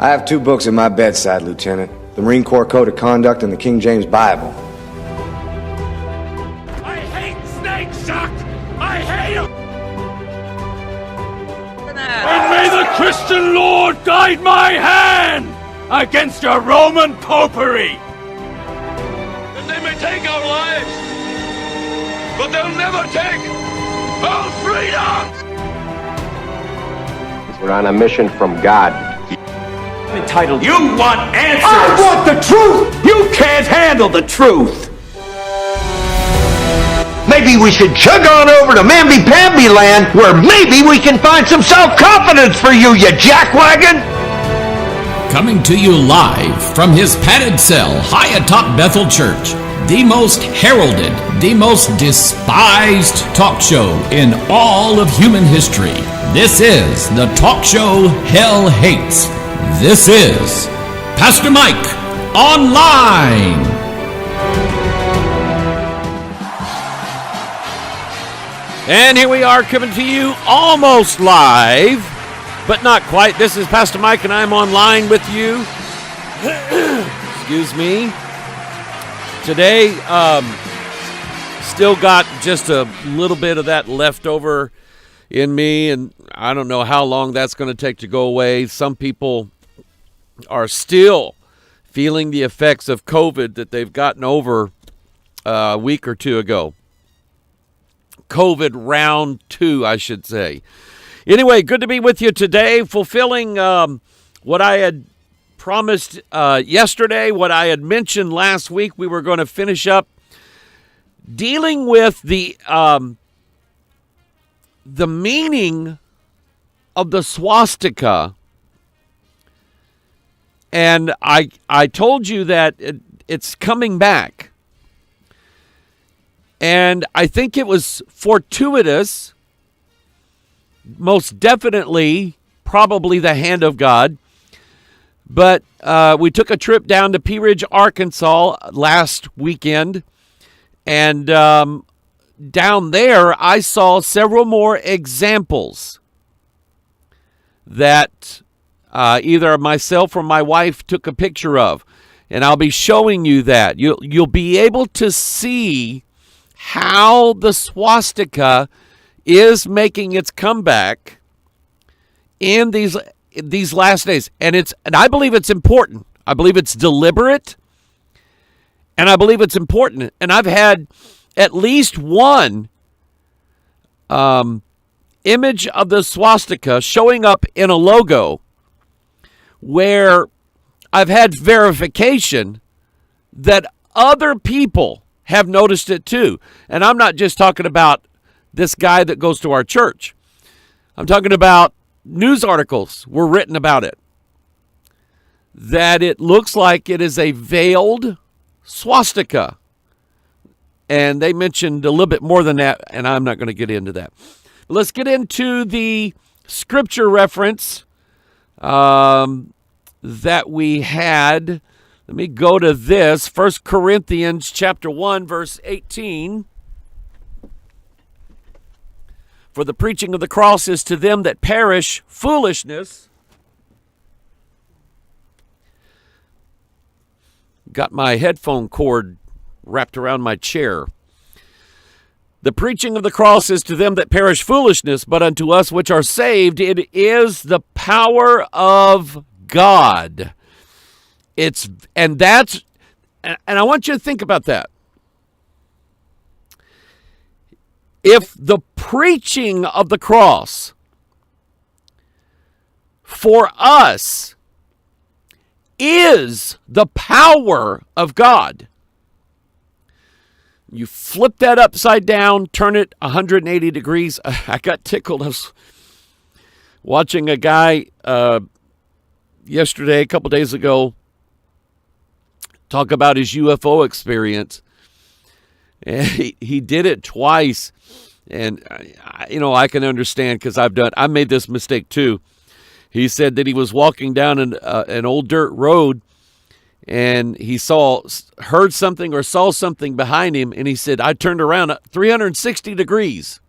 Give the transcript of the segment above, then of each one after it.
I have two books at my bedside, Lieutenant. The Marine Corps Code of Conduct and the King James Bible. I hate snakes, Chuck! I hate them! And may the Christian Lord guide my hand against a Roman popery! And they may take our lives, but they'll never take our freedom! We're on a mission from God. Entitled, you want answers! I want the truth! You can't handle the truth! Maybe we should chug on over to Mamby-Pamby land, where maybe we can find some self-confidence for you, you jackwagon! Coming to you live from his padded cell high atop Bethel Church, the most heralded, the most despised talk show in all of human history. This is the talk show hell hates. This is Pastor Mike Online. And here we are coming to you almost live, but not quite. This is Pastor Mike and I'm online with you. Excuse me. Today, still got just a little bit of that left over in me, and I don't know how long that's going to take to go away. Some people are still feeling the effects of COVID that they've gotten over a week or two ago. COVID round 2, I should say. Anyway, good to be with you today, fulfilling what I had promised yesterday, what I had mentioned last week. We were going to finish up dealing with the meaning of the swastika. And I told you that it's coming back. And I think it was fortuitous, most definitely, probably the hand of God. But we took a trip down to Pea Ridge, Arkansas last weekend. And down there, I saw several more examples that either myself or my wife took a picture of. And I'll be showing you that. You'll be able to see how the swastika is making its comeback in these last days. And I believe it's important. I believe it's deliberate. And I believe it's important. And I've had at least one image of the swastika showing up in a logo where I've had verification that other people have noticed it too. And I'm not just talking about this guy that goes to our church. I'm talking about news articles were written about it. That it looks like it is a veiled swastika. And they mentioned a little bit more than that, and I'm not going to get into that. Let's get into the scripture reference that we had. Let me go to this, 1 Corinthians chapter 1, verse 18. For the preaching of the cross is to them that perish foolishness. Got my headphone cord wrapped around my chair. The preaching of the cross is to them that perish foolishness, but unto us which are saved, it is the power of God. And I want you to think about that. If the preaching of the cross for us is the power of God, you flip that upside down, turn it 180 degrees. I got tickled. I was watching a guy yesterday, a couple days ago, talk about his UFO experience. And he did it twice. And, I can understand because I made this mistake too. He said that he was walking down an old dirt road and he heard something or saw something behind him. And he said, I turned around 360 degrees.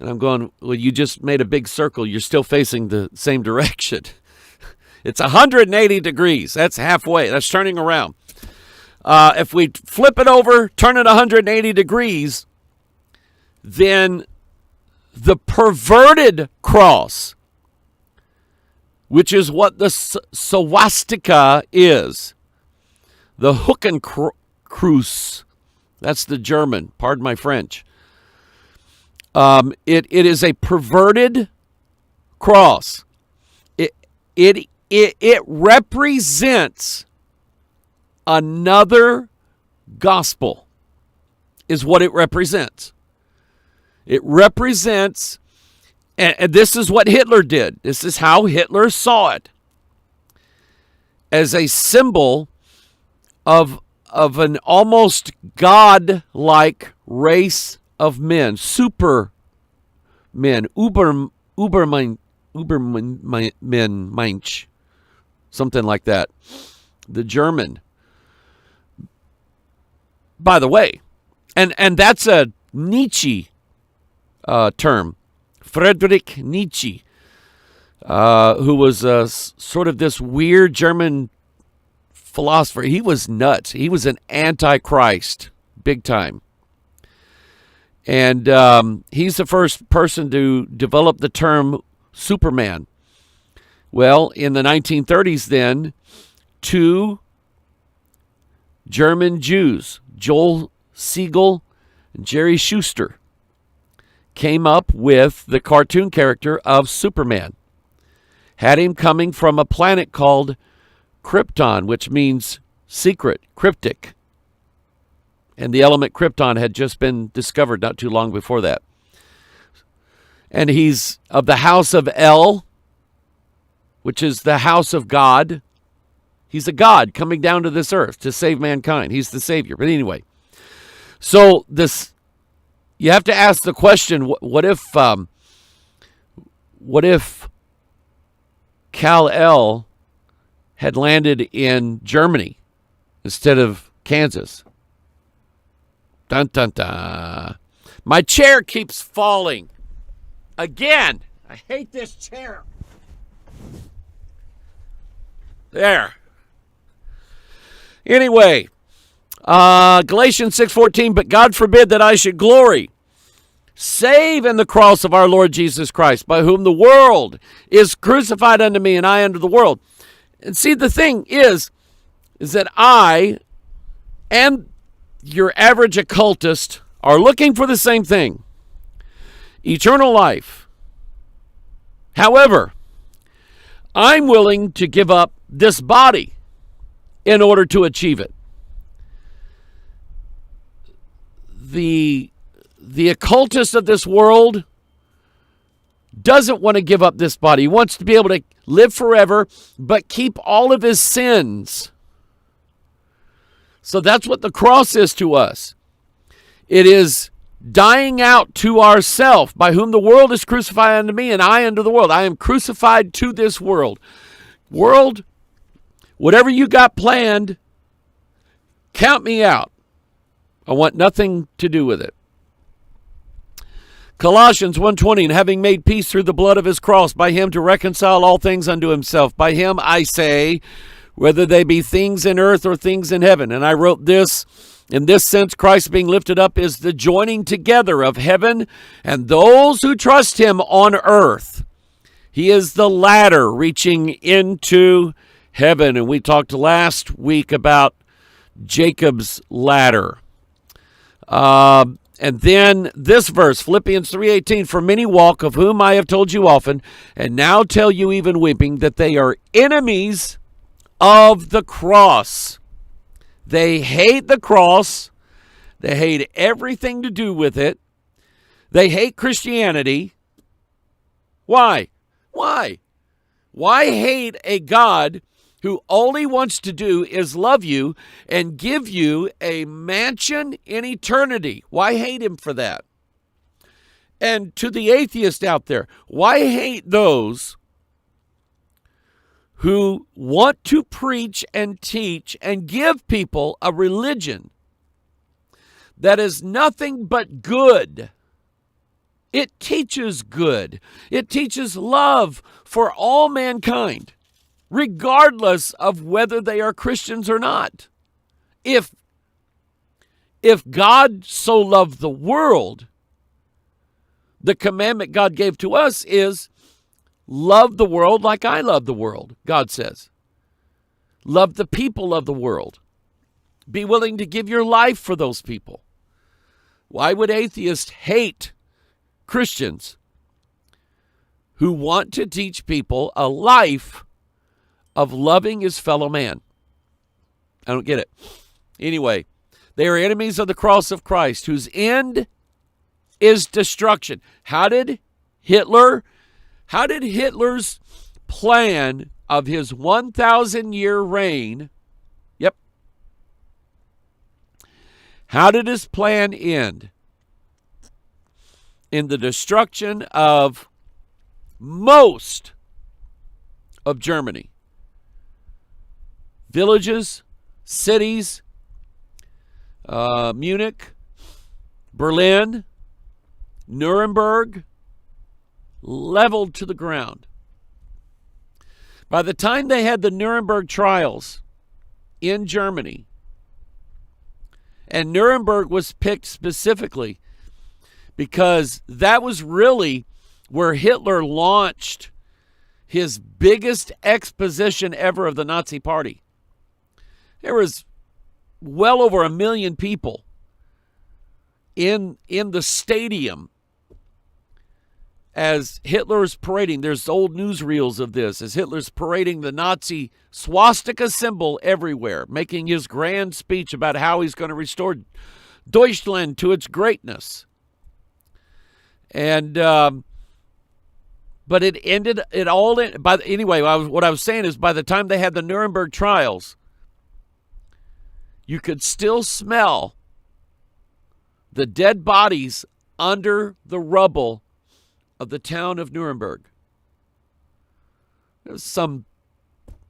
And I'm going, well, you just made a big circle. You're still facing the same direction. It's 180 degrees. That's halfway. That's turning around. If we flip it over, turn it 180 degrees, then the perverted cross, which is what the swastika is, the Huckenkreuz, that's the German, pardon my French. It is a perverted cross. It represents another gospel, is what it represents. It represents, and this is what Hitler did. This is how Hitler saw it, as a symbol of an almost God-like race of men, super men, Ubermensch, something like that. The German. By the way, and that's a Nietzsche term, Friedrich Nietzsche, who was sort of this weird German philosopher. He was nuts. He was an antichrist, big time. And he's the first person to develop the term Superman. Well, in the 1930s then, two German Jews, Joel Siegel and Jerry Schuster, came up with the cartoon character of Superman. Had him coming from a planet called Krypton, which means secret, cryptic. And the element krypton had just been discovered not too long before that. And he's of the house of El, which is the house of God. He's a God coming down to this earth to save mankind. He's the Savior. But anyway, so this, you have to ask the question: what if Kal-El had landed in Germany instead of Kansas? Dun dun dun! My chair keeps falling again. I hate this chair. There. Anyway, Galatians 6:14, but God forbid that I should glory, save in the cross of our Lord Jesus Christ, by whom the world is crucified unto me, and I unto the world. And see, the thing is that I and your average occultist are looking for the same thing: eternal life. However, I'm willing to give up this body in order to achieve it. The occultist of this world doesn't want to give up this body. He wants to be able to live forever, but keep all of his sins. So that's what the cross is to us. It is dying out to ourself, by whom the world is crucified unto me, and I unto the world. I am crucified to this world. World, whatever you got planned, count me out. I want nothing to do with it. Colossians 1:20, and having made peace through the blood of his cross, by him to reconcile all things unto himself. By him, I say, whether they be things in earth or things in heaven. And I wrote this, in this sense, Christ being lifted up is the joining together of heaven and those who trust him on earth. He is the ladder reaching into heaven. And we talked last week about Jacob's ladder. And then this verse, Philippians 3:18, for many walk, of whom I have told you often, and now tell you even weeping, that they are enemies of the cross. They hate the cross. They hate everything to do with it. They hate Christianity. Why? Why? Why hate a God who only wants to do is love you and give you a mansion in eternity? Why hate him for that? And to the atheist out there, why hate those who want to preach and teach and give people a religion that is nothing but good? It teaches good. It teaches love for all mankind. regardless of whether they are Christians or not. If God so loved the world, the commandment God gave to us is love the world like I love the world, God says. Love the people of the world. Be willing to give your life for those people. Why would atheists hate Christians who want to teach people a life of loving his fellow man? I don't get it. Anyway, they are enemies of the cross of Christ, whose end is destruction. How did Hitler's plan of his 1,000-year reign, how did his plan end? In the destruction of most of Germany. Villages, cities, Munich, Berlin, Nuremberg, leveled to the ground. By the time they had the Nuremberg trials in Germany, and Nuremberg was picked specifically because that was really where Hitler launched his biggest exposition ever of the Nazi Party. There was well over 1 million people in the stadium as Hitler's parading. There's old newsreels of this, as Hitler's parading the Nazi swastika symbol everywhere, making his grand speech about how he's going to restore Deutschland to its greatness. And but it ended. It all ended. Anyway, what I was saying is, by the time they had the Nuremberg trials, you could still smell the dead bodies under the rubble of the town of Nuremberg. There was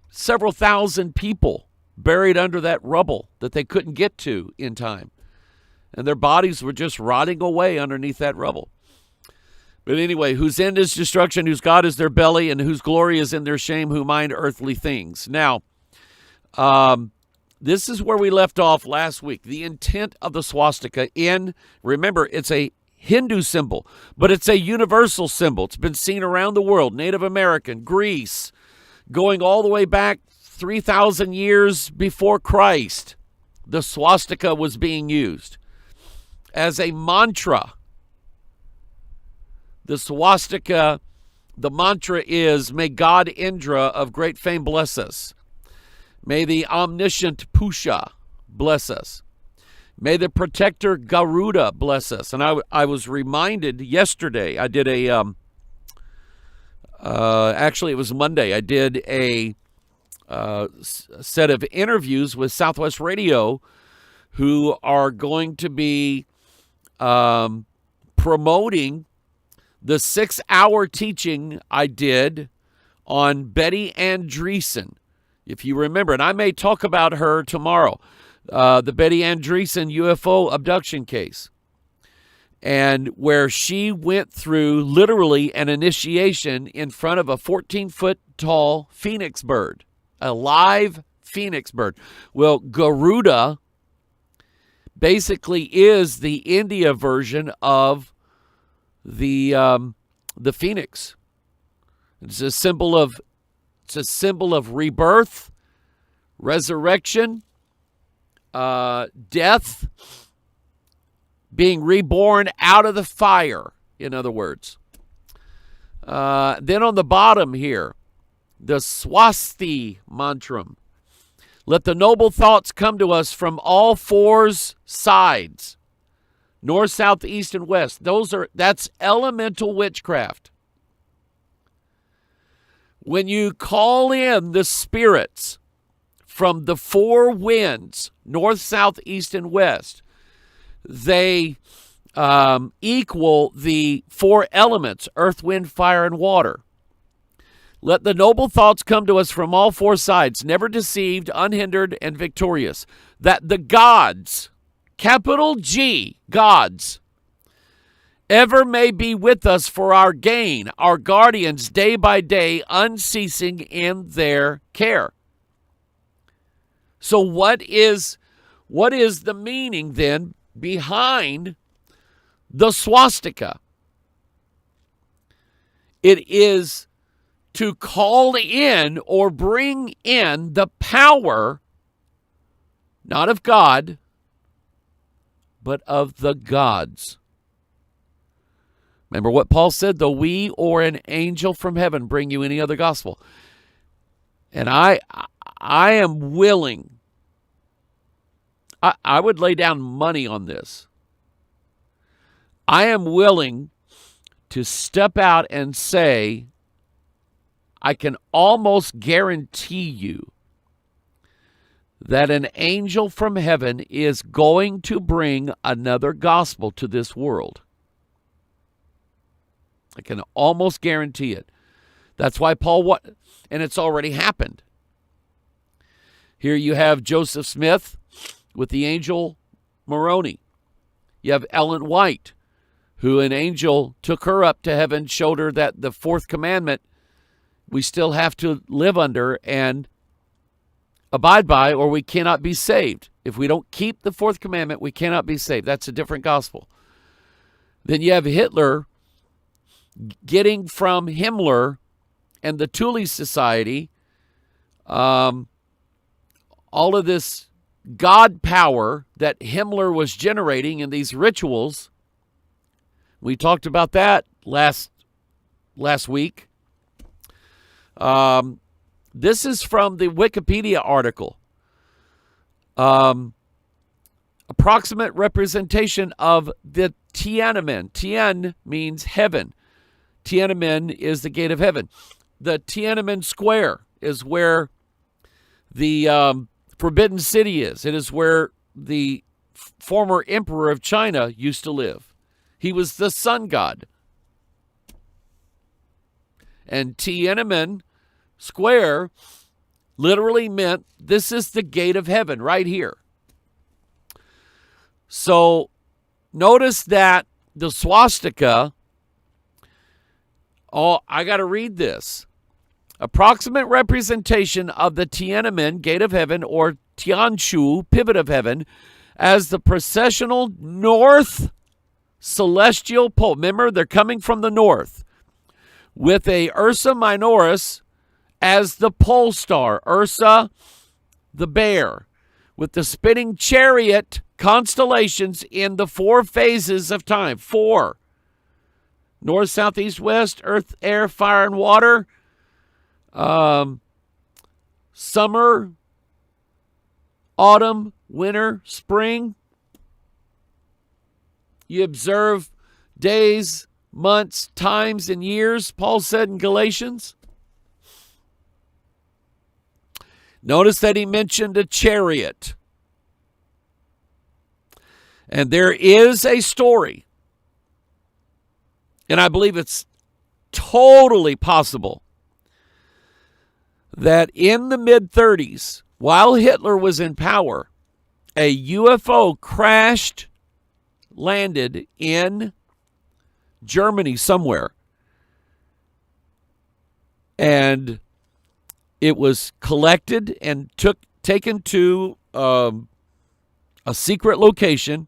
several thousand people buried under that rubble that they couldn't get to in time. And their bodies were just rotting away underneath that rubble. But anyway, whose end is destruction, whose God is their belly, and whose glory is in their shame, who mind earthly things. Now, this is where we left off last week. The intent of the swastika remember, it's a Hindu symbol, but it's a universal symbol. It's been seen around the world, Native American, Greece, going all the way back 3,000 years before Christ. The swastika was being used as a mantra. The swastika, the mantra is, may God Indra of great fame bless us. May the omniscient Pusha bless us. May the protector Garuda bless us. And I was reminded yesterday, I did actually it was Monday, I did a set of interviews with Southwest Radio who are going to be promoting the 6-hour teaching I did on Betty Andreessen. If you remember, and I may talk about her tomorrow, the Betty Andreessen UFO abduction case, and where she went through literally an initiation in front of a 14-foot tall phoenix bird, a live phoenix bird. Well, Garuda basically is the India version of the phoenix. It's a symbol of rebirth, resurrection, death, being reborn out of the fire, in other words. Then on the bottom here, the Swasti mantram. Let the noble thoughts come to us from all four sides. North, south, east, and west. That's elemental witchcraft. When you call in the spirits from the four winds, north, south, east, and west, they equal the four elements, earth, wind, fire, and water. Let the noble thoughts come to us from all four sides, never deceived, unhindered, and victorious. That the gods, capital G, gods, ever may be with us for our gain, our guardians day by day, unceasing in their care. So what is the meaning then behind the swastika? It is to call in or bring in the power, not of God, but of the gods. Remember what Paul said, though we or an angel from heaven bring you any other gospel. And I am willing, I would lay down money on this. I am willing to step out and say, I can almost guarantee you that an angel from heaven is going to bring another gospel to this world. I can almost guarantee it. That's why Paul, and it's already happened. Here you have Joseph Smith with the angel Moroni. You have Ellen White, who an angel took her up to heaven, showed her that the fourth commandment we still have to live under and abide by, or we cannot be saved. If we don't keep the fourth commandment, we cannot be saved. That's a different gospel. Then you have Hitler getting from Himmler and the Thule Society all of this God power that Himmler was generating in these rituals. We talked about that last week. This is from the Wikipedia article. Approximate representation of the Tiananmen. Tian means heaven. Tiananmen is the gate of heaven. The Tiananmen Square is where the Forbidden City is. It is where the former emperor of China used to live. He was the sun god. And Tiananmen Square literally meant this is the gate of heaven right here. So notice that the swastika, I got to read this. Approximate representation of the Tiananmen gate of heaven, or Tianshu pivot of heaven, as the processional north celestial pole. Remember, they're coming from the north, with a Ursa Minoris as the pole star. Ursa, the bear, with the spinning chariot constellations in the four phases of time. 4. North, south, east, west, earth, air, fire, and water. Summer, autumn, winter, spring. You observe days, months, times, and years, Paul said in Galatians. Notice that he mentioned a chariot. And there is a story, and I believe it's totally possible, that in the mid-30s, while Hitler was in power, a UFO landed in Germany somewhere. And it was collected and taken to a secret location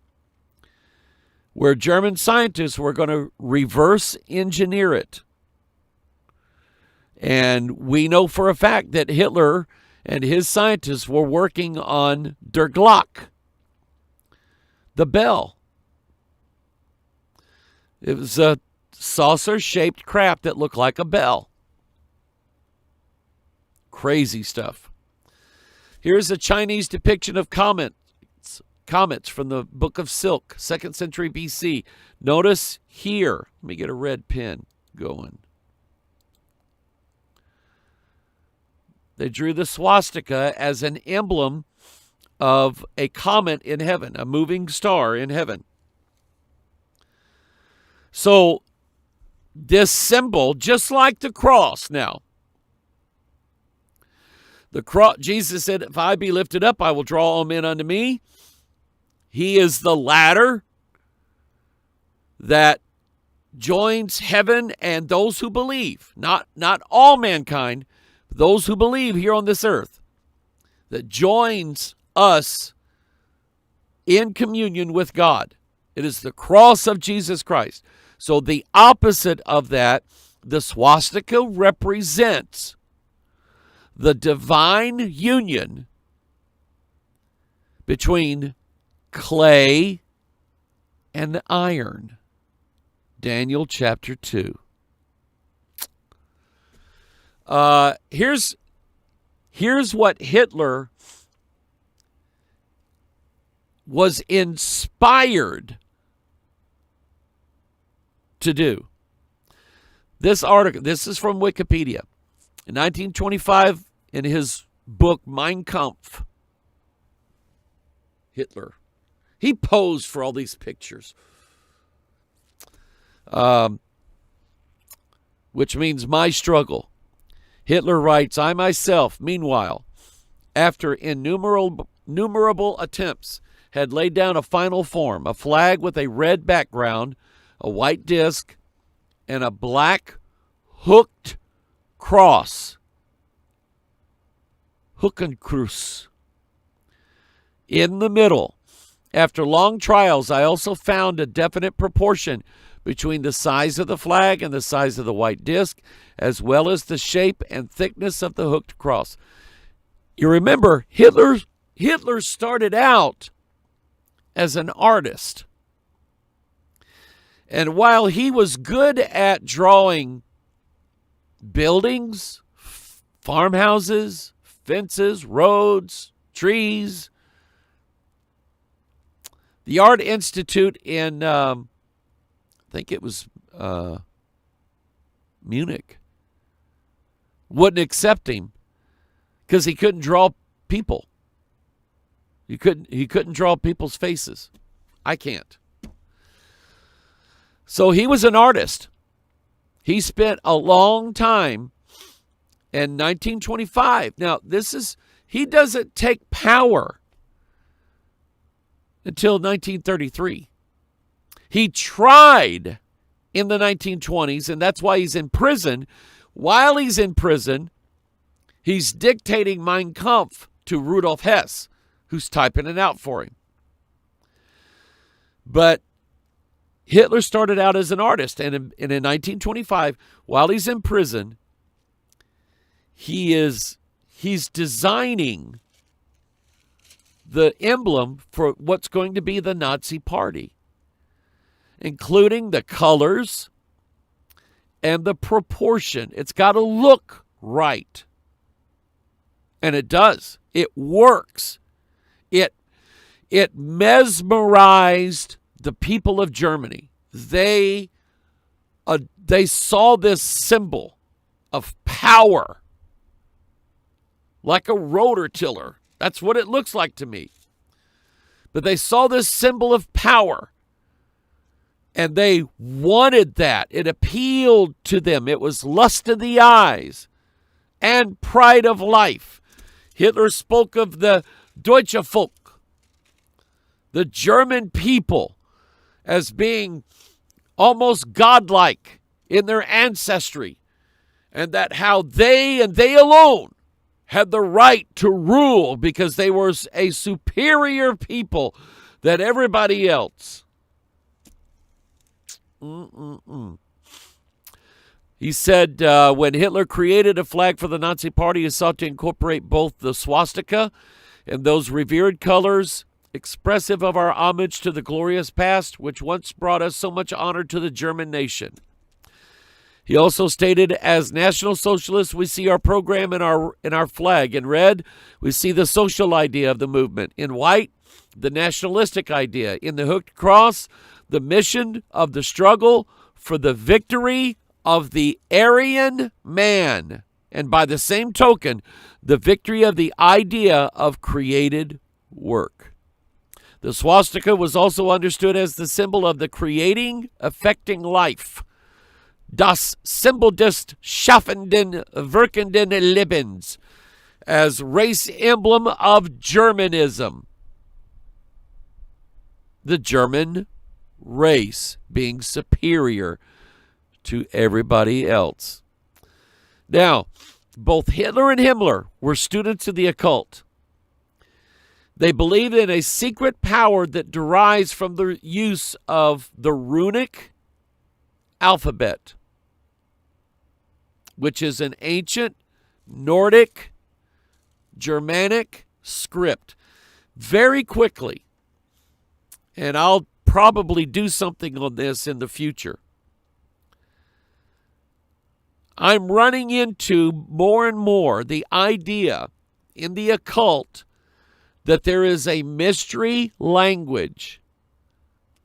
where German scientists were going to reverse engineer it. And we know for a fact that Hitler and his scientists were working on Der Glock, the bell. It was a saucer-shaped craft that looked like a bell. Crazy stuff. Here's a Chinese depiction of comets from the Book of Silk, 2nd century BC. Notice here, let me get a red pen going. They drew the swastika as an emblem of a comet in heaven, a moving star in heaven. So this symbol, just like the cross now, the cross, Jesus said, if I be lifted up, I will draw all men unto me. He is the ladder that joins heaven and those who believe, not all mankind, those who believe here on this earth, that joins us in communion with God. It is the cross of Jesus Christ. So the opposite of that, the swastika represents the divine union between clay and iron. Daniel chapter 2. Here's what Hitler was inspired to do. This article, this is from Wikipedia. In 1925, in his book Mein Kampf, Hitler, he posed for all these pictures, which means my struggle. Hitler writes, I myself, meanwhile, after innumerable attempts, had laid down a final form, a flag with a red background, a white disc, and a black hooked cross. Hookenkreuz. In the middle. After long trials, I also found a definite proportion between the size of the flag and the size of the white disc, as well as the shape and thickness of the hooked cross. You remember, Hitler started out as an artist. And while he was good at drawing buildings, farmhouses, fences, roads, trees, the Art Institute in, I think it was Munich, wouldn't accept him because he couldn't draw people. He couldn't draw people's faces. I can't. So he was an artist. He spent a long time in 1925. Now, he doesn't take power until 1933. He tried in the 1920s, and that's why he's in prison. While he's in prison, he's dictating Mein Kampf to Rudolf Hess, who's typing it out for him. But Hitler started out as an artist, and in 1925, while he's in prison, he's designing the emblem for what's going to be the Nazi Party, including the colors and the proportion. It's got to look right. And it does. It works. It mesmerized the people of Germany. They saw this symbol of power, like a rototiller. That's what it looks like to me. But they saw this symbol of power, and they wanted that. It appealed to them. It was lust of the eyes and pride of life. Hitler spoke of the Deutsche Volk, the German people, as being almost godlike in their ancestry, and that how they and they alone had the right to rule because they were a superior people than everybody else. He said when Hitler created a flag for the Nazi Party, he sought to incorporate both the swastika and those revered colors expressive of our homage to the glorious past, which once brought us so much honor to the German nation. He also stated, as National Socialists, we see our program in our flag. In red, we see the social idea of the movement. In white, the nationalistic idea. In the hooked cross, the mission of the struggle for the victory of the Aryan man. And by the same token, the victory of the idea of created work. The swastika was also understood as the symbol of the creating, affecting life. Das Symbol des schaffenden, wirkenden Lebens, as race emblem of Germanism. The German race being superior to everybody else. Now, both Hitler and Himmler were students of the occult. They believed in a secret power that derives from the use of the runic alphabet, which is an ancient Nordic Germanic script. Very quickly, and I'll probably do something on this in the future, I'm running into more and more the idea in the occult that there is a mystery language,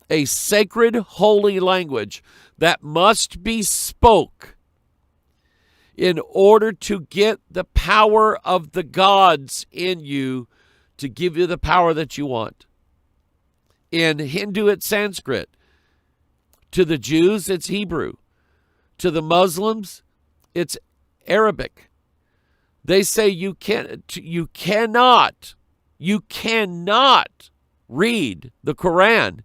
a sacred holy language that must be spoke in order to get the power of the gods in you to give you the power that you want. In Hindu, it's Sanskrit. To the Jews, it's Hebrew. To the Muslims, it's Arabic. They say you cannot read the Quran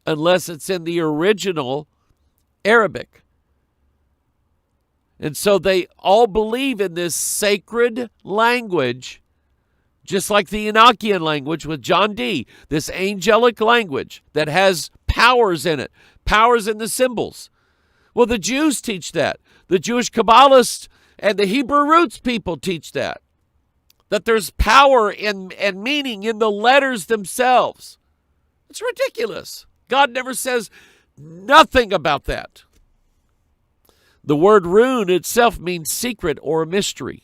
unless it's in the original Arabic. And so they all believe in this sacred language, just like the Enochian language with John Dee, this angelic language that has powers in it, powers in the symbols. Well, the Jews teach that. The Jewish Kabbalists and the Hebrew roots people teach that there's power and meaning in the letters themselves. It's ridiculous. God never says nothing about that. The word rune itself means secret or mystery.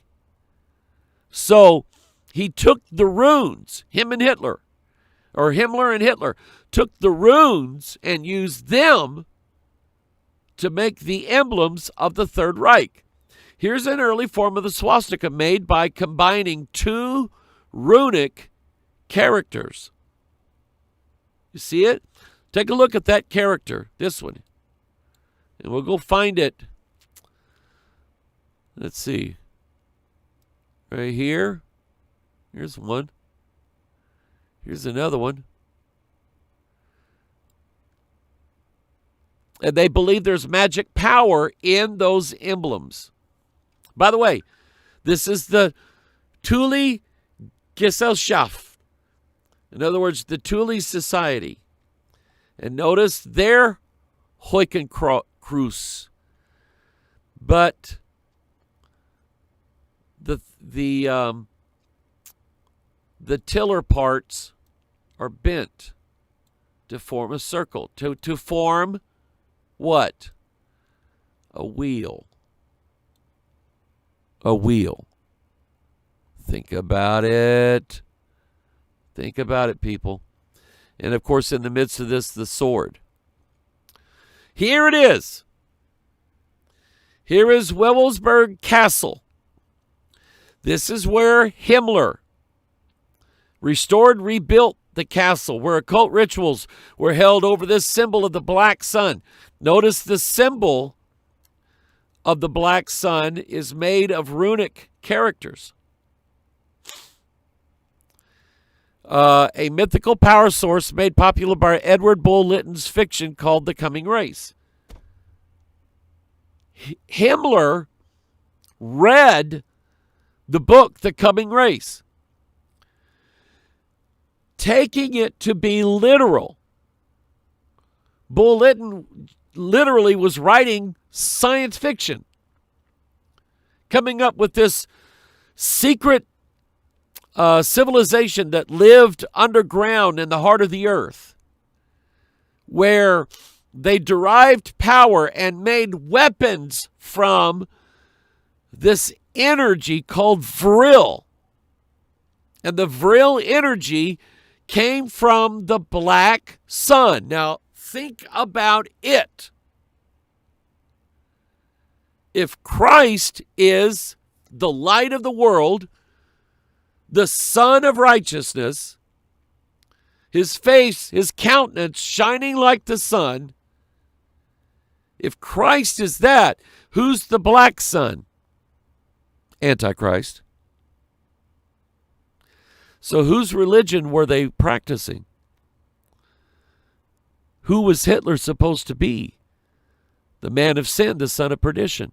So he took the runes, Himmler and Hitler took the runes and used them to make the emblems of the Third Reich. Here's an early form of the swastika made by combining two runic characters. You see it? Take a look at that character, this one. And we'll go find it. Let's see. Right here. Here's one. Here's another one. And they believe there's magic power in those emblems. By the way, this is the Thule Gesellschaft. In other words, the Thule Society. And notice their Heukenkreuz. But the tiller parts are bent to form a circle. To form what? A wheel. A wheel. Think about it. Think about it, people. And of course, in the midst of this, the sword. Here it is. Here is Wewelsburg Castle. This is where Himmler rebuilt the castle, where occult rituals were held over this symbol of the black sun. Notice the symbol of the black sun is made of runic characters. A mythical power source made popular by Edward Bull Lytton's fiction called The Coming Race. Himmler read the book The Coming Race, taking it to be literal. Bull Lytton literally was writing science fiction, coming up with this secret civilization that lived underground in the heart of the earth, where they derived power and made weapons from this energy called vril. And the vril energy came from the black sun. Now, think about it. If Christ is the light of the world, the Son of righteousness, his face, his countenance shining like the sun, if Christ is that, who's the black sun? Antichrist. So whose religion were they practicing? Who was Hitler supposed to be? the man of sin, the son of perdition.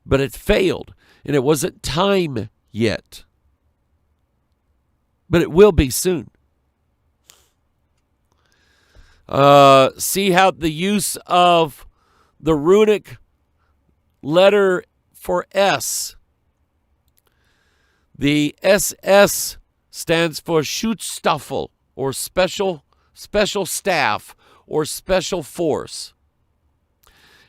But it failed, and it wasn't time yet. But it will be soon. See how the use of the runic letter for S. The SS stands for Schutzstaffel, or special staff, or special force.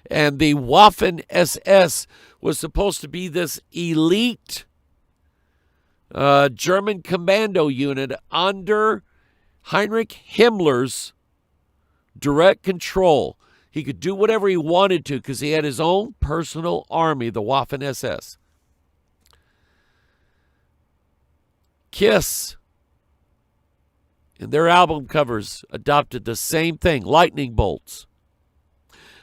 And the Waffen SS was supposed to be this elite German commando unit under Heinrich Himmler's direct control. He could do whatever he wanted to because he had his own personal army, the Waffen SS. Kiss, in their album covers, adopted the same thing, lightning bolts.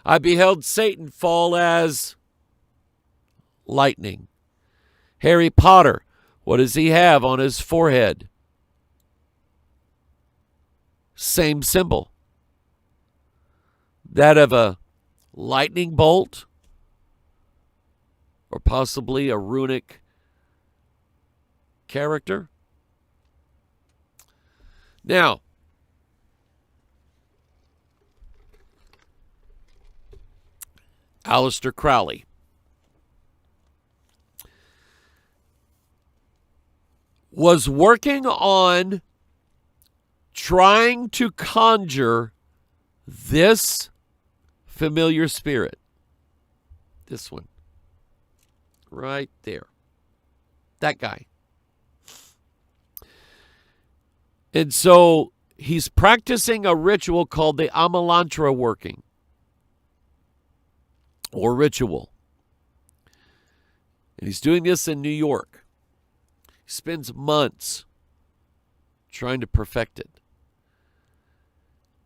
I beheld Satan fall as lightning. Harry Potter, what does he have on his forehead? Same symbol. That of a lightning bolt, or possibly a runic character. Now, Aleister Crowley. Was working on trying to conjure this familiar spirit. This one. Right there. That guy. And so he's practicing a ritual called the Amalantra working. Or ritual. And he's doing this in New York. He spends months trying to perfect it.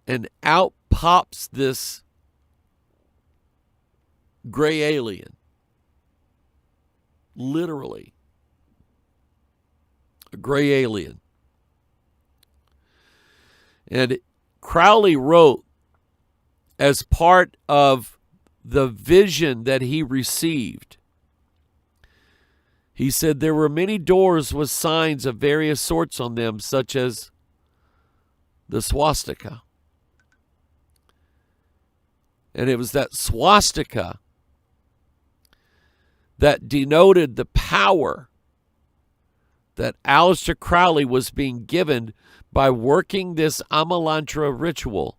And out pops this gray alien. Literally. A gray alien. And Crowley wrote, as part of the vision that he received, he said there were many doors with signs of various sorts on them, such as the swastika. And it was that swastika that denoted the power that Aleister Crowley was being given by working this Amalantra ritual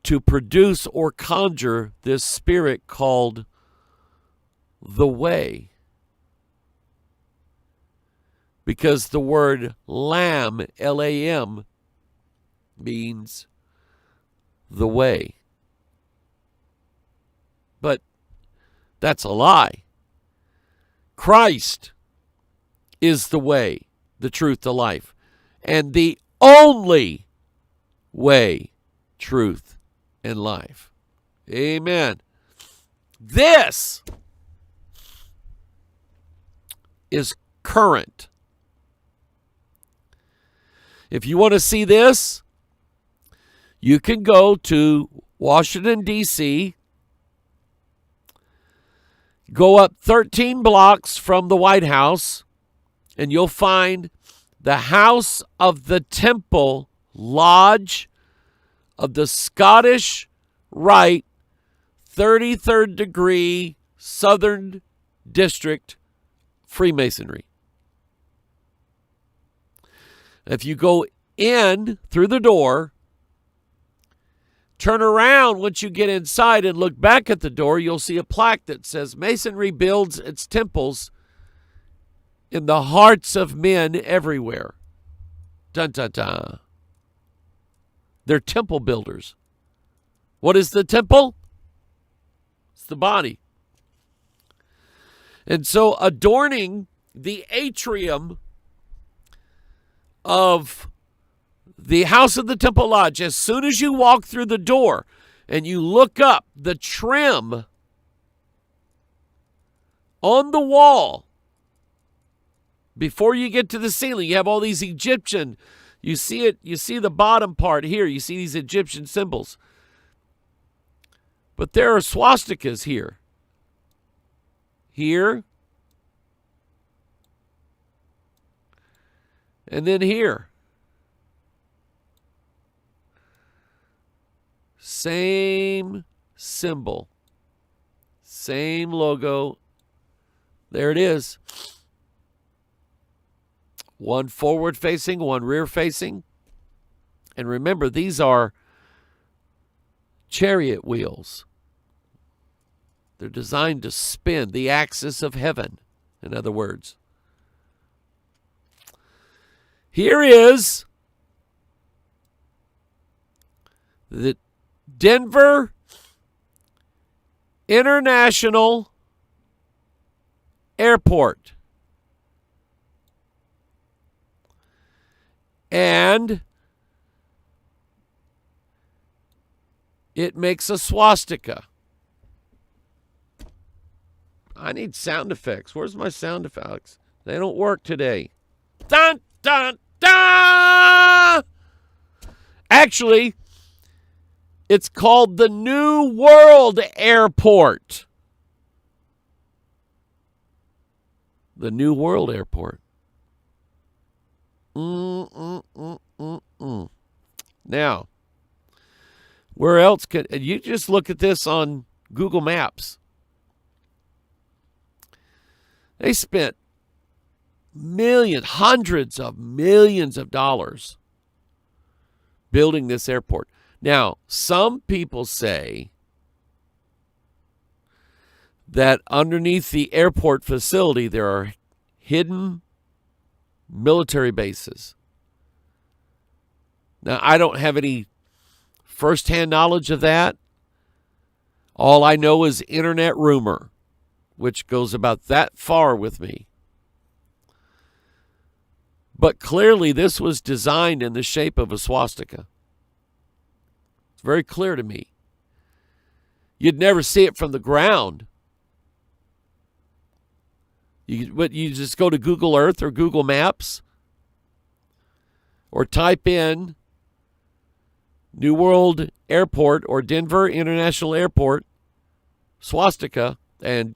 to produce or conjure this spirit called the Way. Because the word lamb, L-A-M, means the way. But that's a lie. Christ is the way, the truth, the life, and the only way, truth, and life. Amen. This is current. If you want to see this, you can go to Washington, D.C., go up 13 blocks from the White House, and you'll find the House of the Temple Lodge of the Scottish Rite 33rd degree Southern District Freemasonry. If you go in through the door, turn around once you get inside and look back at the door, you'll see a plaque that says Masonry builds its temples in the hearts of men everywhere. Dun, dun, dun. They're temple builders. What is the temple? It's the body. And so adorning the atrium of the House of the Temple Lodge, as soon as you walk through the door and you look up, the trim on the wall, before you get to the ceiling, you have all these Egyptian, you see it, you see the bottom part here, you see these Egyptian symbols. But there are swastikas here. Here. And then here. Same symbol. Same logo. There it is. One forward facing, one rear facing. And remember, these are chariot wheels. They're designed to spin the axis of heaven, in other words. Here is the Denver International Airport. And it makes a swastika. I need sound effects. Where's my sound effects? They don't work today. Dun, dun, dun! Actually, it's called the New World Airport. The New World Airport. Now, where else could you just look at this on Google Maps? They spent hundreds of millions of dollars building this airport. Now, some people say that underneath the airport facility there are hidden military bases. Now, I don't have any firsthand knowledge of that. All I know is internet rumor, which goes about that far with me. But clearly this was designed in the shape of a swastika. It's very clear to me. You'd never see it from the ground. You just go to Google Earth or Google Maps or type in New World Airport or Denver International Airport swastika and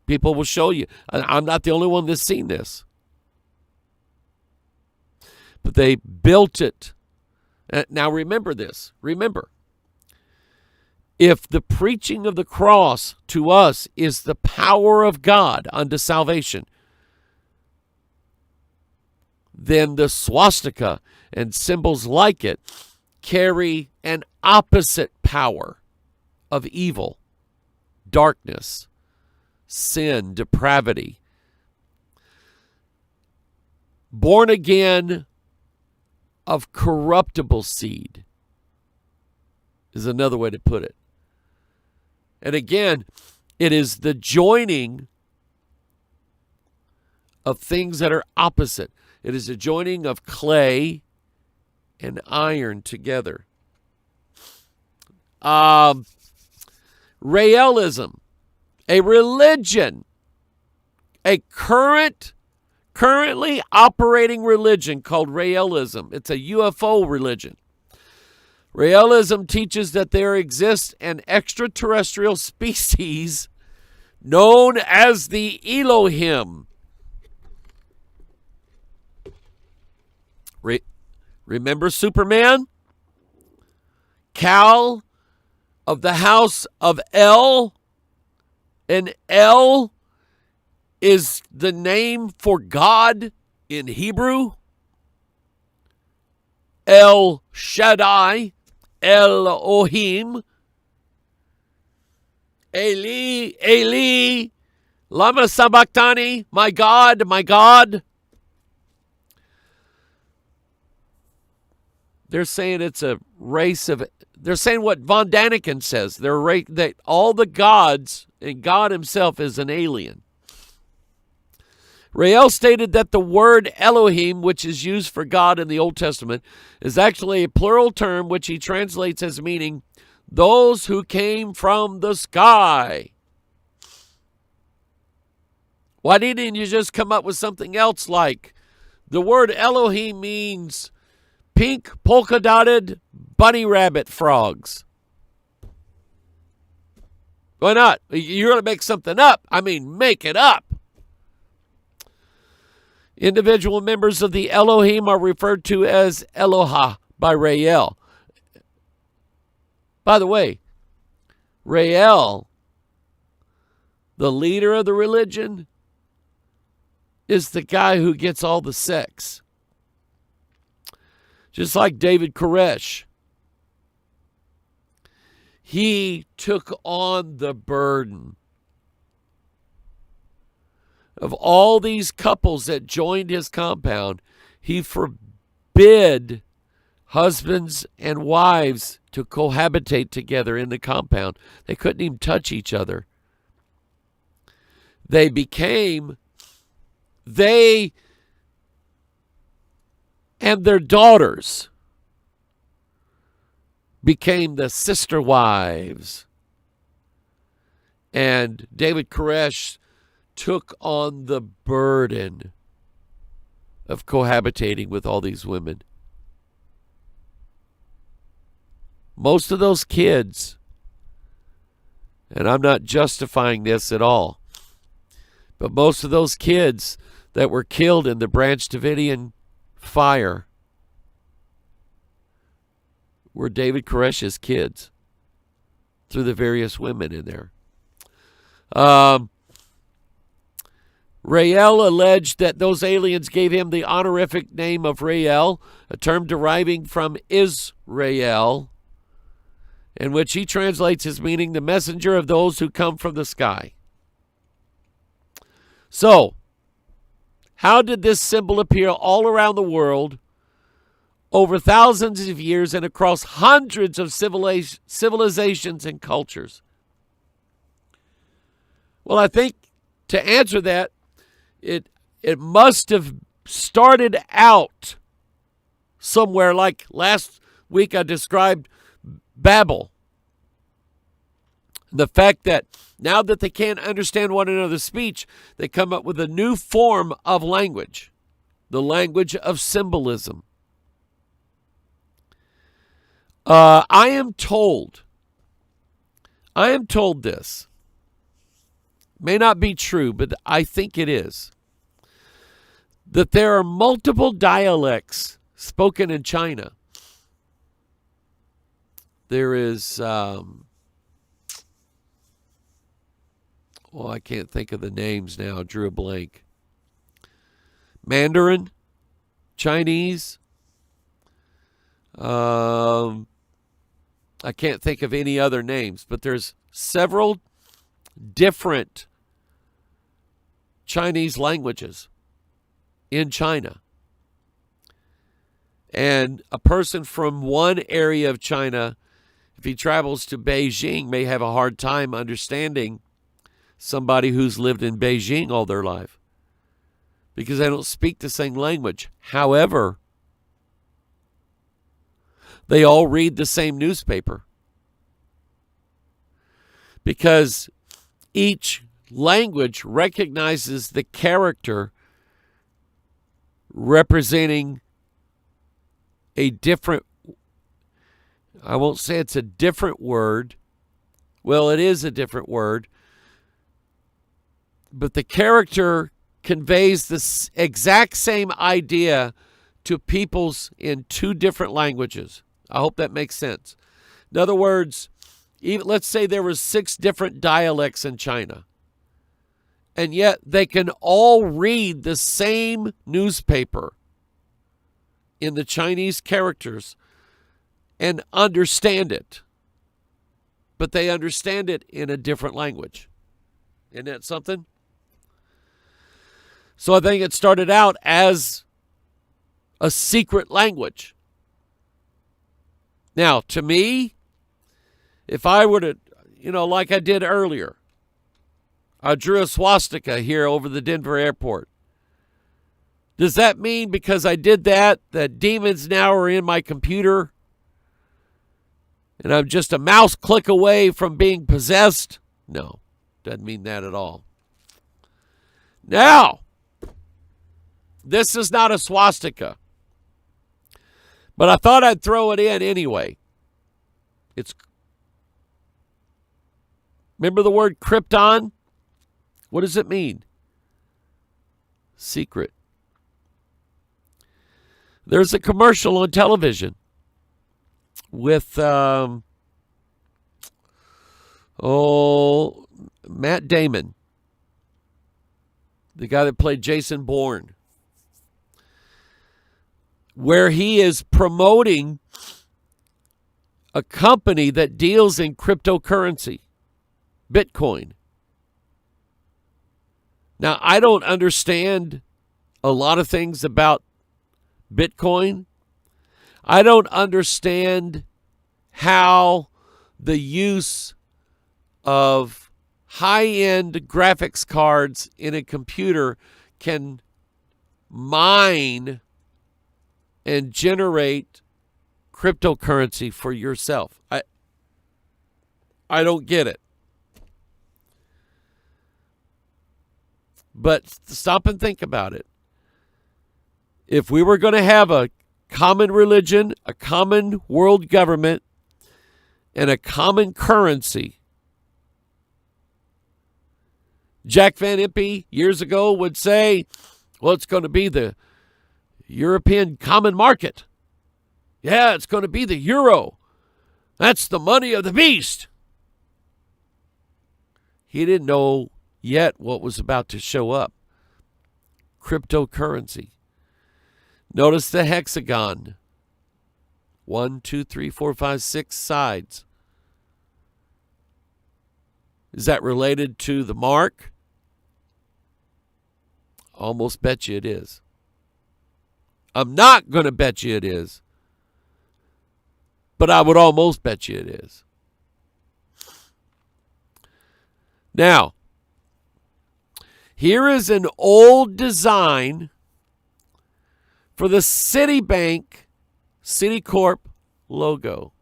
people will show you. I'm not the only one that's seen this. But they built it. Now remember this. Remember, if the preaching of the cross to us is the power of God unto salvation, then the swastika and symbols like it carry an opposite power of evil, darkness, sin, depravity. Born again of corruptible seed is another way to put it. And again, it is the joining of things that are opposite. It is a joining of clay and iron together. Raelism, a religion, a currently operating religion called Raelism. It's a UFO religion. Raelism teaches that there exists an extraterrestrial species known as the Elohim. Remember Superman? Kal of the house of El, and El is the name for God in Hebrew. El Shaddai, Elohim. Eli, Eli, lama sabachthani, my God, my God. They're saying it's a race of, they're saying what Von Daniken says. That all the gods and God himself is an alien. Rael stated that the word Elohim, which is used for God in the Old Testament, is actually a plural term which he translates as meaning those who came from the sky. Why didn't you just come up with something else like the word Elohim means pink polka-dotted bunny rabbit frogs? Why not? You're going to make something up. I mean, make it up. Individual members of the Elohim are referred to as Eloha by Rael. By the way, Rael, the leader of the religion, is the guy who gets all the sex. Just like David Koresh. He took on the burden of all these couples that joined his compound. He forbid husbands and wives to cohabitate together in the compound. They couldn't even touch each other. They and their daughters became the sister wives. And David Koresh took on the burden of cohabitating with all these women. Most of those kids, and I'm not justifying this at all, but most of those kids that were killed in the Branch Davidian fire were David Koresh's kids through the various women in there. Rael alleged that those aliens gave him the honorific name of Rael, a term deriving from Israel, in which he translates his meaning, the messenger of those who come from the sky. So, how did this symbol appear all around the world over thousands of years and across hundreds of civilizations and cultures? Well, I think to answer that, it must have started out somewhere like last week I described Babel. The fact that now that they can't understand one another's speech, they come up with a new form of language, the language of symbolism. I am told this. May not be true, but I think it is. That there are multiple dialects spoken in China. There is, I can't think of the names now. I drew a blank. Mandarin, Chinese. I can't think of any other names, but there's several different Chinese languages in China. And a person from one area of China, if he travels to Beijing, may have a hard time understanding somebody who's lived in Beijing all their life because they don't speak the same language. However, they all read the same newspaper because each language recognizes the character representing a different, I won't say it's a different word. Well, it is a different word. But the character conveys the exact same idea to peoples in two different languages. I hope that makes sense. In other words, even, let's say there were 6 different dialects in China. And yet they can all read the same newspaper in the Chinese characters and understand it. But they understand it in a different language. Isn't that something? So I think it started out as a secret language. Now, to me, if I were to, like I did earlier, I drew a swastika here over the Denver airport. Does that mean because I did that demons now are in my computer and I'm just a mouse click away from being possessed? No, doesn't mean that at all. Now, this is not a swastika, but I thought I'd throw it in anyway. Remember the word krypton? What does it mean? Secret. There's a commercial on television with Matt Damon, the guy that played Jason Bourne, where he is promoting a company that deals in cryptocurrency, Bitcoin. Now, I don't understand a lot of things about Bitcoin. I don't understand how the use of high-end graphics cards in a computer can mine and generate cryptocurrency for yourself. I don't get it. But stop and think about it. If we were going to have a common religion, a common world government, and a common currency, Jack Van Impe years ago would say, well, it's going to be the European common market. Yeah, it's going to be the euro. That's the money of the beast. He didn't know yet what was about to show up. Cryptocurrency. Notice the hexagon. 1, 2, 3, 4, 5, 6 sides. Is that related to the mark? Almost bet you it is. I'm not going to bet you it is. But I would almost bet you it is. Now, here is an old design for the Citibank Citicorp logo.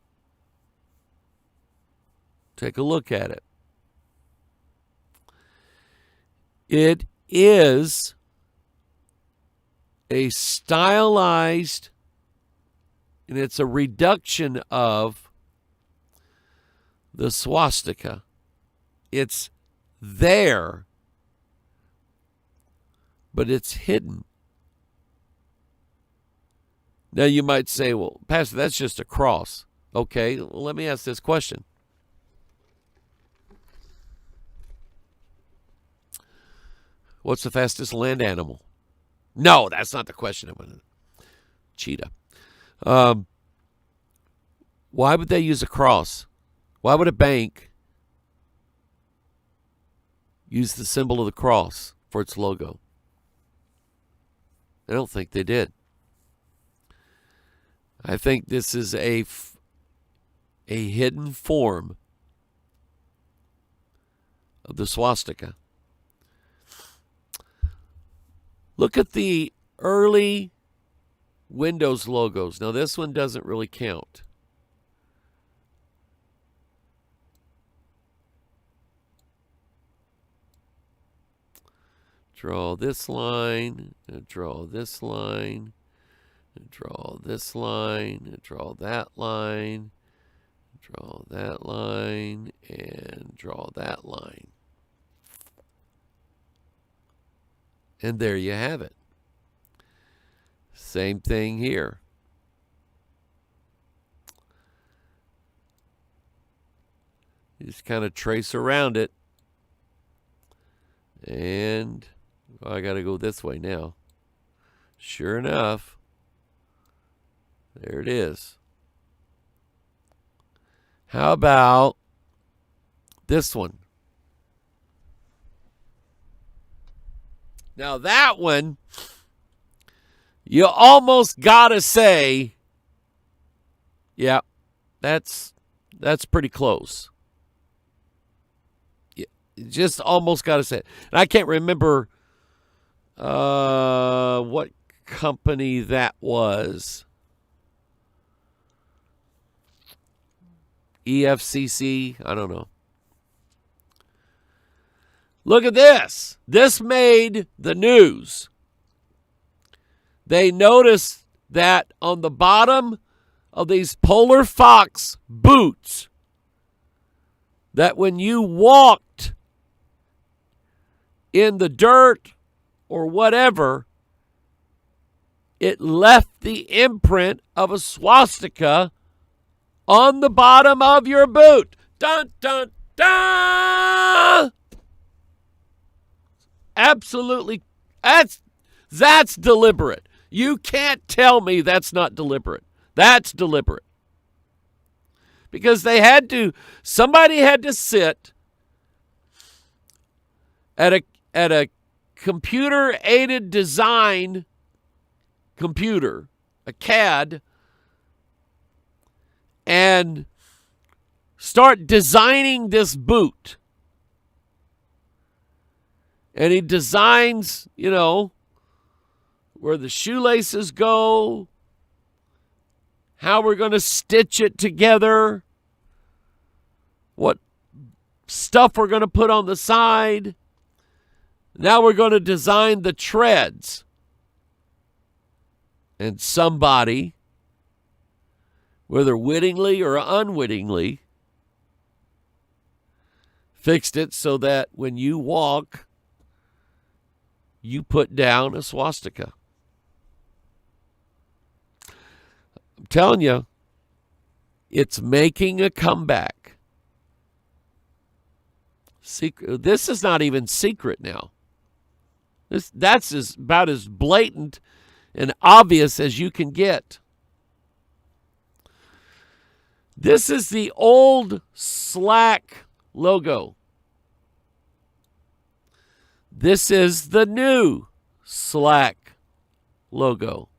Take a look at it. It is a stylized, and it's a reduction of the swastika. It's there, but it's hidden. Now you might say, well, Pastor, that's just a cross. Okay, well, let me ask this question. What's the fastest land animal? No, that's not the question. Cheetah. Why would they use a cross? Why would a bank use the symbol of the cross for its logo? I don't think they did. I think this is a hidden form of the swastika. Look at the early Windows logos. Now, this one doesn't really count. Draw this line, draw this line, draw this line, draw that line, draw that line, and draw that line. And there you have it. Same thing here. You just kind of trace around it. And I got to go this way now. Sure enough, there it is. How about this one? Now that one, you almost got to say, yeah, that's pretty close. You just almost got to say it. And I can't remember what company that was. EFCC, I don't know. Look at this. This made the news. They noticed that on the bottom of these Polar Fox boots, that when you walked in the dirt or whatever, it left the imprint of a swastika on the bottom of your boot. Dun, dun, dun! Absolutely. That's deliberate. You can't tell me that's not deliberate. That's deliberate. Because somebody had to sit at a computer-aided design computer, a CAD, and start designing this boot. And he designs, where the shoelaces go, how we're going to stitch it together, what stuff we're going to put on the side. Now we're going to design the treads. And somebody, whether wittingly or unwittingly, fixed it so that when you walk, you put down a swastika. I'm telling you, it's making a comeback. This is not even secret now. That's about as blatant and obvious as you can get. This is the old Slack logo. This is the new Slack logo.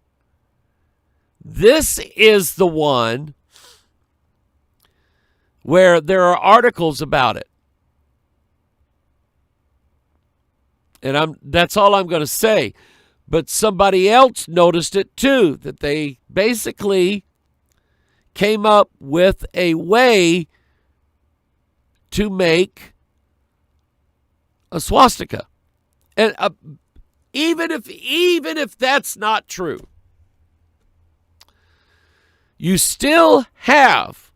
This is the one where there are articles about it. And that's all I'm going to say. But somebody else noticed it too, that they basically came up with a way to make a swastika. And even if that's not true, you still have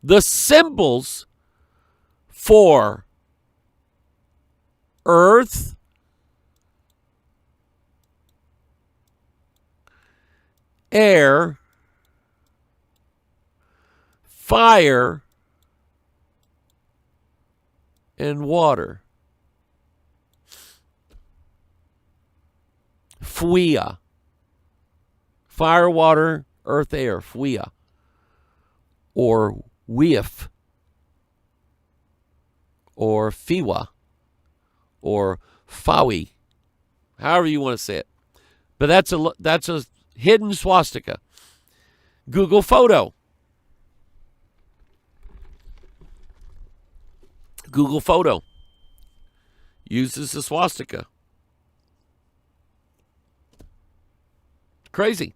the symbols for earth, air, fire, and water. FWIA. Fire, water, earth, air. FWIA. Or WIF. Or FIWA. Or FAWI. However you want to say it. But that's a hidden swastika. Google photo. Google photo uses the swastika. Crazy.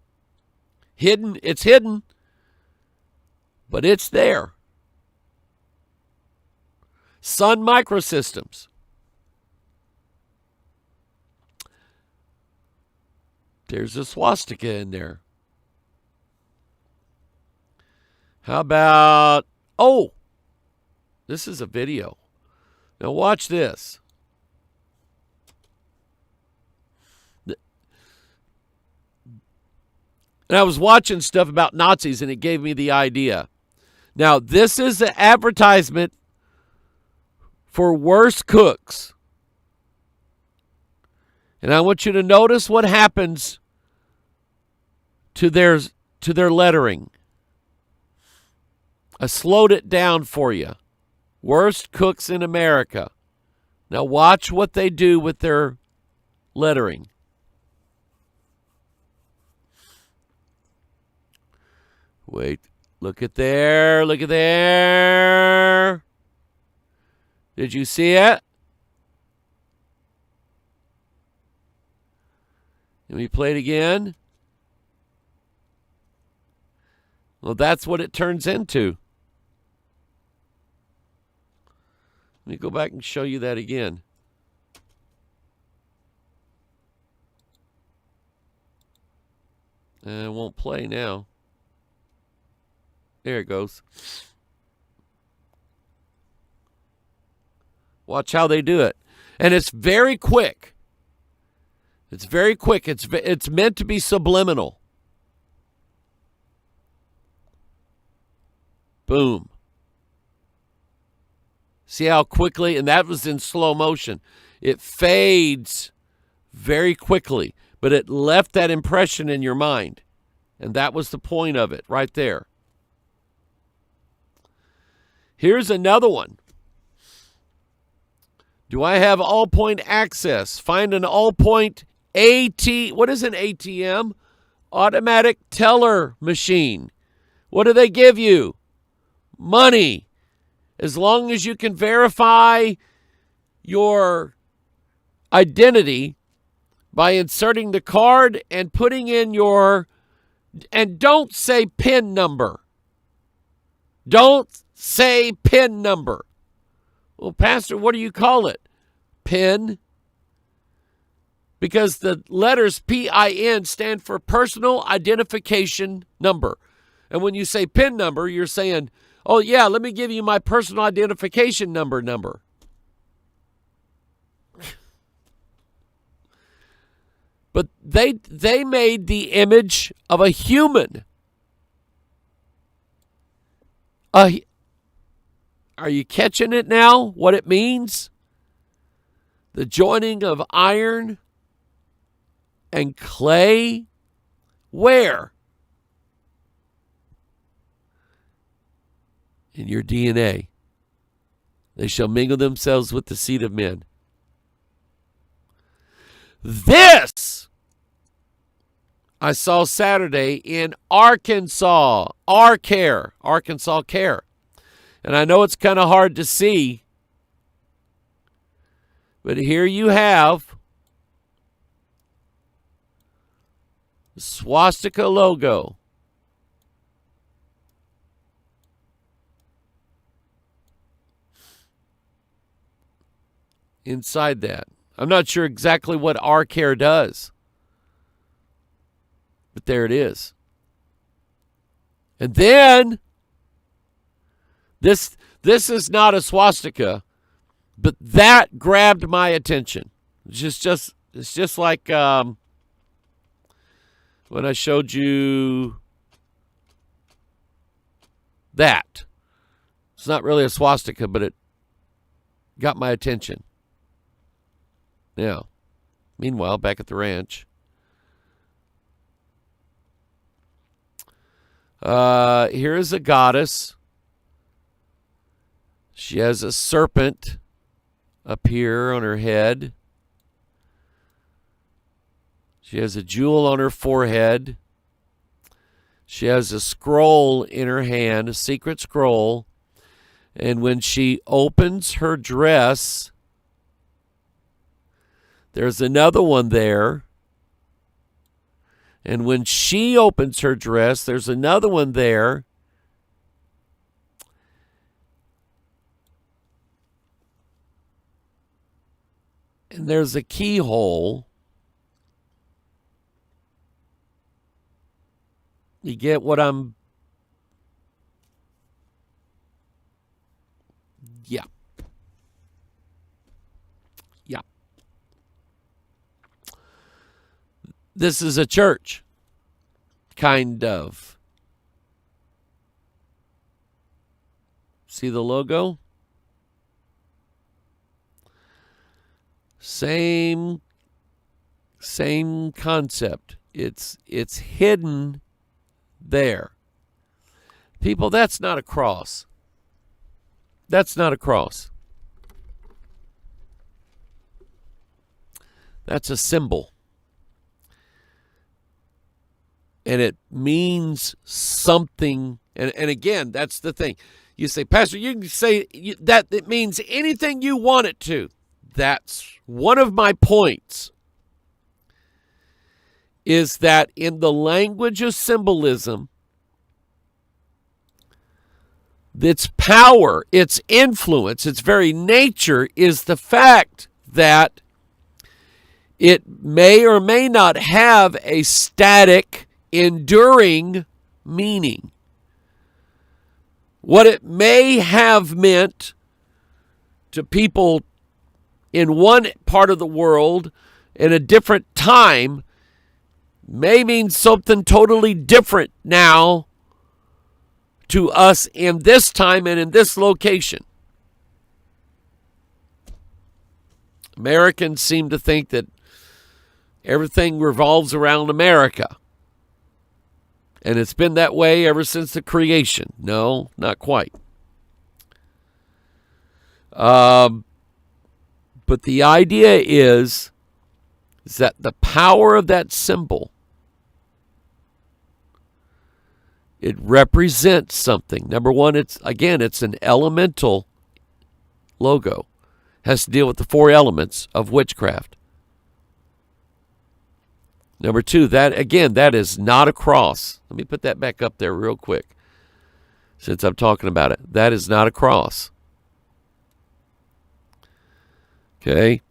Hidden. It's hidden, but it's there. Sun Microsystems. There's a swastika in there. How about... Oh! This is a video. Now watch this. And I was watching stuff about Nazis, and it gave me the idea. Now, this is an advertisement for worse cooks. And I want you to notice what happens to their lettering. I slowed it down for you. Worst cooks in America. Now watch what they do with their lettering. Wait, look at there, look at there. Did you see it? Let me play it again. Well, that's what it turns into. Let me go back and show you that again. It won't play now. There it goes. Watch how they do it. And it's very quick. It's very quick. It's meant to be subliminal. Boom. See how quickly, and that was in slow motion. It fades very quickly, but it left that impression in your mind. And that was the point of it right there. Here's another one. Do I have all-point access? Find an all-point what is an ATM? Automatic teller machine. What do they give you? Money. As long as you can verify your identity by inserting the card and putting in and don't say PIN number. Don't say PIN number. Well, Pastor, what do you call it? PIN? Because the letters PIN stand for personal identification number. And when you say PIN number, you're saying, oh, yeah, let me give you my personal identification number. But they made the image of a human. Are you catching it now, what it means? The joining of iron and clay, where? In your DNA. They shall mingle themselves with the seed of men. This I saw Saturday in Arkansas, Arkansas Care. And I know it's kind of hard to see, but here you have the swastika logo. Inside that. I'm not sure exactly what our care does, but there it is. And then this is not a swastika, but that grabbed my attention. It's just like when I showed you that. It's not really a swastika, but it got my attention. Now, meanwhile, back at the ranch, here is a goddess. She has a serpent up here on her head. She has a jewel on her forehead. She has a scroll in her hand, a secret scroll. And when she opens her dress, there's another one there. And when she opens her dress, there's another one there. And there's a keyhole. You get what I'm... Yeah. Yeah. This is a church. Kind of. See the logo? Same concept. It's hidden there. People, that's not a cross. That's not a cross. That's a symbol. And it means something. And again, that's the thing. You say, Pastor, you can say that it means anything you want it to. That's one of my points, is that in the language of symbolism, its power, its influence, its very nature is the fact that it may or may not have a static, enduring meaning. What it may have meant to people in one part of the world in a different time may mean something totally different now to us in this time and in this location. Americans seem to think that everything revolves around America. And it's been that way ever since the creation. No, not quite. But the idea is that the power of that symbol, it represents something. Number one, it's an elemental logo. Has to deal with the four elements of witchcraft. Number two, that is not a cross. Let me put that back up there real quick, since I'm talking about it. That is not a cross. Okay?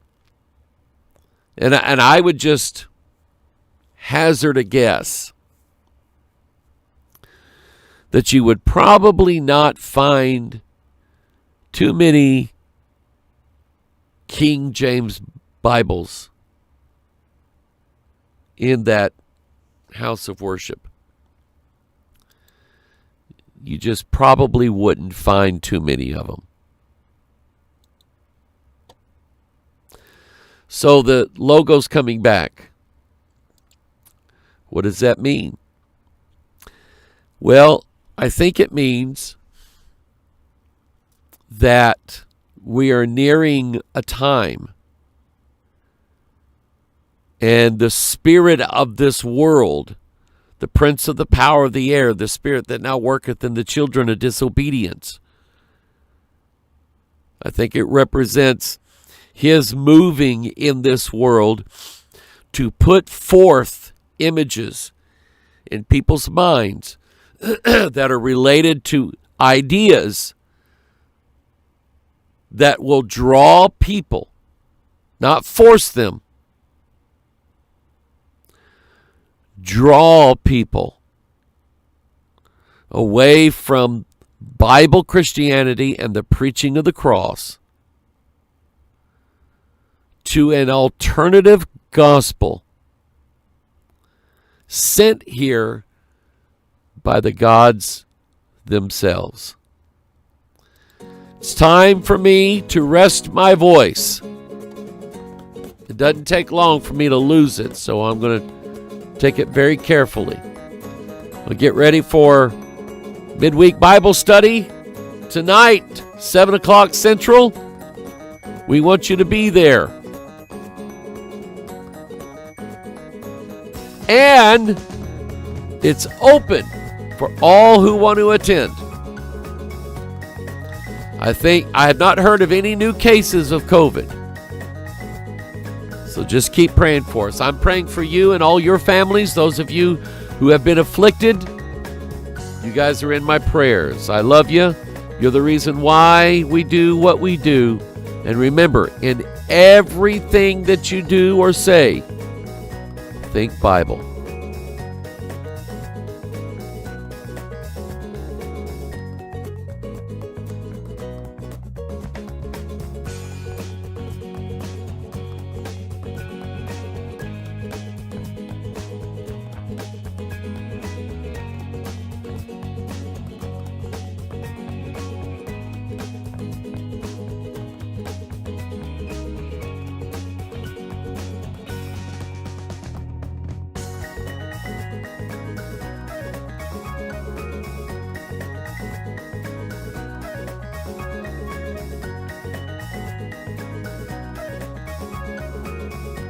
And I would just hazard a guess that you would probably not find too many King James Bibles in that house of worship. You just probably wouldn't find too many of them. So the logo's coming back. What does that mean? Well, I think it means that we are nearing a time, and the spirit of this world, the prince of the power of the air, the spirit that now worketh in the children of disobedience, I think it represents his moving in this world to put forth images in people's minds that are related to ideas that will draw people, not force them, draw people away from Bible Christianity and the preaching of the cross to an alternative gospel sent here by the gods themselves. It's time for me to rest my voice. It doesn't take long for me to lose it, so I'm going to take it very carefully. We'll get ready for midweek Bible study tonight, 7 o'clock Central. We want you to be there. And it's open for all who want to attend. I have not heard of any new cases of COVID. So just keep praying for us. I'm praying for you and all your families, those of you who have been afflicted. You guys are in my prayers. I love you. You're the reason why we do what we do. And remember, in everything that you do or say, think Bible.